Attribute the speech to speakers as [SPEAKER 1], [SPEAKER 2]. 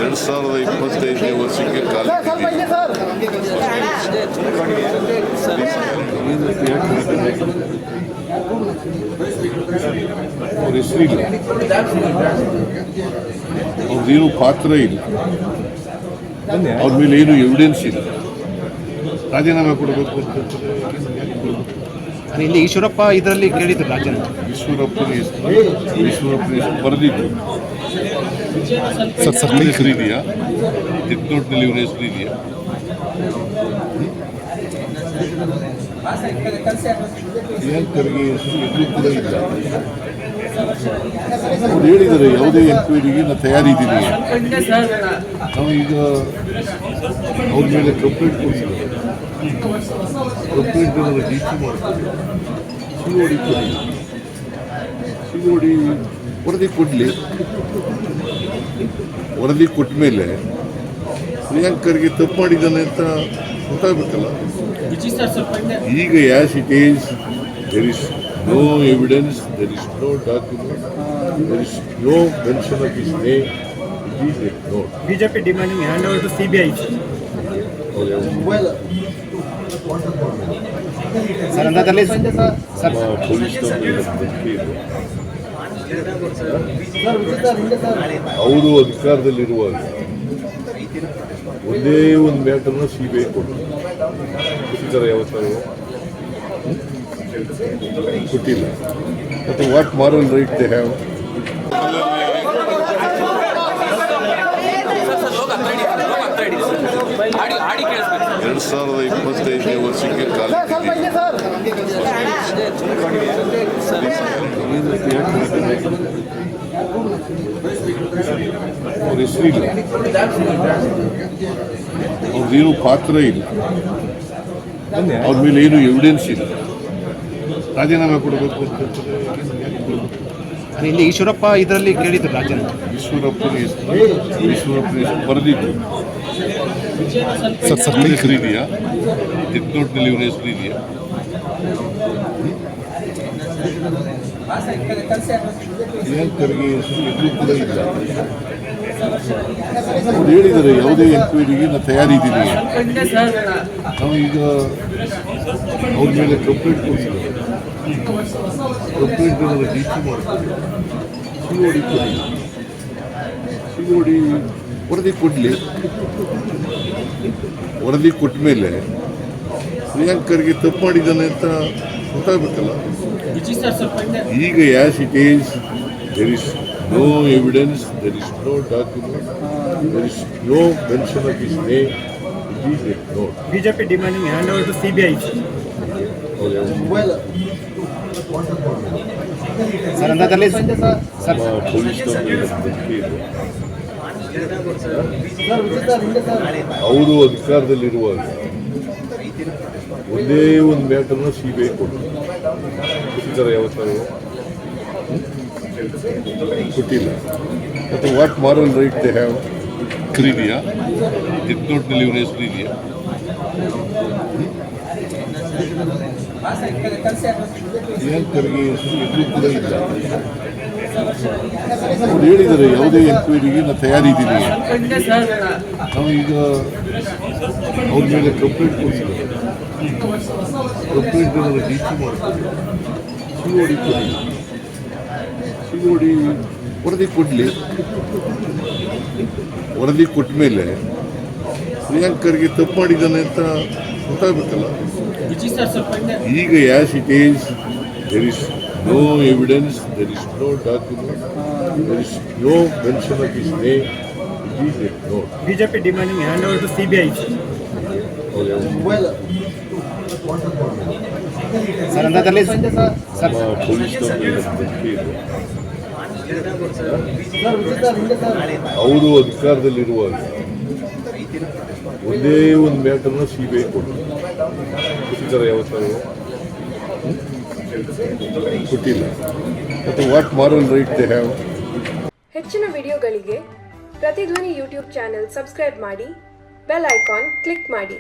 [SPEAKER 1] 2025ನೇ ವರ್ಷಕ್ಕೆ ಕಾಲಿಟ್ಟಿದ್ದೀವಿ. ಅವ್ರ ಹೆಸರಿಲ್ಲ, ಅವ್ರದ್ದೇನು ಪಾತ್ರ ಇಲ್ಲ, ಅವ್ರ ಮೇಲೆ ಏನು ಎವಿಡೆನ್ಸ್ ಇಲ್ಲ. ರಾಜೀನಾಮೆ ಕೊಡಬೇಕು ಅಂತ
[SPEAKER 2] ಇಲ್ಲಿ ಈಶ್ವರಪ್ಪ ಇದರಲ್ಲಿ ಕೇಳಿದ್ರು ರಾಜೀನಾಮೆ.
[SPEAKER 1] ಈಶ್ವರಪ್ಪನ ಹೆಸರು ಬರೆದಿದ್ದು ಹೆಸರು ಇದೆಯಾ? ಡೆತ್ನೋಟ್ನಲ್ಲಿ ಇವರ ಹೆಸರು ಇದೆಯಾ? ಪ್ರಿಯಾಂಕರ್ಗೆ ಹೆಸರು ಎಲ್ಲೂ ಕೂಡ ಇಲ್ಲ. ಅವ್ರು ಹೇಳಿದ್ದಾರೆ ಯಾವುದೇ ಎನ್ಕ್ವೈರಿಗೆ ನಾನು ತಯಾರಿದ್ದೀನಿ. ನಾವು ಈಗ ಅವ್ರ ಮೇಲೆ ಕಂಪ್ಲೇಂಟ್ ಕೊಡ್ತೀವಿ. ಕಂಪ್ಲೇಂಟ್ ಡಿ ಸಿ ಮಾಡ್ತೀವಿ. ಸಿಗೋಡಿ ವರದಿ ಕೊಡಲಿ. ವರದಿ ಕೊಟ್ಟ ಮೇಲೆ ಪ್ರಿಯಾಂಕರ್ಗೆ ತಪ್ಪು ಮಾಡಿದ್ದಾನೆ ಅಂತ ಗೊತ್ತಾಗಬೇಕಲ್ಲ. ಈಗ as it is there is no evidence, there is no document, there is no mention of his name. It is ignored.
[SPEAKER 2] BJP demanding hand over to CBI.
[SPEAKER 1] ಅವರು ಅಧಿಕಾರದಲ್ಲಿರುವಾಗ ಒಂದೇ ಒಂದು ಮ್ಯಾಟರ್ನ ಸಿಬಿಐ ಕೊಟ್ಟಿದ್ದಾರೆ. ಯಾವತ್ತಾರು ಕೊಟ್ಟಿಲ್ಲ. ಮತ್ತು what moral right they have? 2025ನೇ ವರ್ಷಕ್ಕೆ ಕಾಲಿಟ್ಟಿದ್ದೀವಿ. ಅವ್ರ ಹೆಸರಿಲ್ಲ, ಅವ್ರದ್ದೇನು ಪಾತ್ರ ಇಲ್ಲ, ಅವ್ರ ಮೇಲೆ ಏನು ಎವಿಡೆನ್ಸ್ ಇಲ್ಲ. ರಾಜೀನಾಮೆ ಕೊಡಬೇಕು ಅಂತ
[SPEAKER 2] ಇಲ್ಲಿ ಈಶ್ವರಪ್ಪ ಇದರಲ್ಲಿ ಕೇಳಿದ್ರು ರಾಜೀನಾಮೆ.
[SPEAKER 1] ಈಶ್ವರಪ್ಪನ ಹೆಸರು ಬರೆದಿದ್ದು ಹೆಸರು ಇದೆಯಾ? ಡೆತ್ನೋಟ್ನಲ್ಲಿ ಇವರ ಹೆಸರು ಇದೆಯಾ? ಪ್ರಿಯಾಂಕರ್ಗೆ ಹೆಸರು ಎಲ್ಲೂ ಕೂಡ ಇಲ್ಲ. ಅವ್ರು ಹೇಳಿದ್ದಾರೆ ಯಾವುದೇ ಎನ್ಕ್ವೈರಿಗೆ ನಾನು ತಯಾರಿದ್ದೀನಿ. ನಾವು ಈಗ ಅವ್ರ ಮೇಲೆ ಕಂಪ್ಲೇಂಟ್ ಕೊಡ್ತೀವಿ. ಕಂಪ್ಲೇಂಟ್ ಡಿ ಸಿ ಮಾಡ್ತೀವಿ. ಸಿಗೋಡಿ ವರದಿ ಕೊಡಲಿ. ವರದಿ ಕೊಟ್ಟ ಮೇಲೆ ಪ್ರಿಯಾಂಕರ್ಗೆ ತಪ್ಪು ಮಾಡಿದ್ದಾನೆ ಅಂತ ಗೊತ್ತಾಗಬೇಕಲ್ಲ. ಈಗ as it is there is no evidence, there is no document, there is no mention of his name. It is ignored.
[SPEAKER 2] BJP demanding hand over to CBI.
[SPEAKER 1] ಅವರು ಅಧಿಕಾರದಲ್ಲಿರುವಾಗ ಒಂದೇ ಒಂದು ಮ್ಯಾಟರ್ನ ಸಿಬಿಐ ಕೊಟ್ಟಿದ್ದಾರೆ. ಯಾವತ್ತಾರು ಕೊಟ್ಟಿಲ್ಲ. ಮತ್ತು what moral right they have? ಇದೆಯಾ? ಡೆತ್ನೋಟ್ನಲ್ಲಿ ಇವರ ಹೆಸರು ಇದೆಯಾ? ಪ್ರಿಯಾಂಕರ್ಗೆ ಹೆಸರು ಎಲ್ಲೂ ಕೂಡ ಇಲ್ಲ. ಅವ್ರು ಹೇಳಿದ್ದಾರೆ ಯಾವುದೇ ಎನ್ಕ್ವೈರಿಗೆ ನಾನು ತಯಾರಿದ್ದೀನಿ. ನಾವು ಈಗ ಅವ್ರ ಮೇಲೆ ಕಂಪ್ಲೇಂಟ್ ಕೊಡ್ತೀವಿ. ಕಂಪ್ಲೇಂಟ್ ಡಿ ಸಿ ಮಾಡ್ತೀವಿ. ಸಿಗೋಡಿ ವರದಿ ಕೊಡಲಿ. ವರದಿ ಕೊಟ್ಟ ಮೇಲೆ ಪ್ರಿಯಾಂಕರ್ಗೆ ತಪ್ಪು ಮಾಡಿದ್ದಾನೆ ಅಂತ ಗೊತ್ತಾಗಬೇಕಲ್ಲ. ಈಗ as it is there is no evidence, there is no document, there is no mention of his name. It is ignored.
[SPEAKER 2] BJP demanding hand over to CBI.
[SPEAKER 1] ಅವರು ಅಧಿಕಾರದಲ್ಲಿರುವಾಗ ಒಂದೇ ಒಂದು ಮ್ಯಾಟರ್ನ ಸಿಬಿಐ ಕೊಟ್ಟಿದ್ದಾರೆ. ಯಾವತ್ತಾರು ಕೊಟ್ಟಿಲ್ಲ. ಮತ್ತು what moral right they have?
[SPEAKER 3] ಹೆಚ್ಚಿನ ವಿಡಿಯೋಗಳಿಗೆ ಪ್ರತಿಧ್ವನಿ YouTube channel subscribe ಮಾಡಿ, ಬೆಲ್ ಐಕಾನ್ ಕ್ಲಿಕ್ ಮಾಡಿ.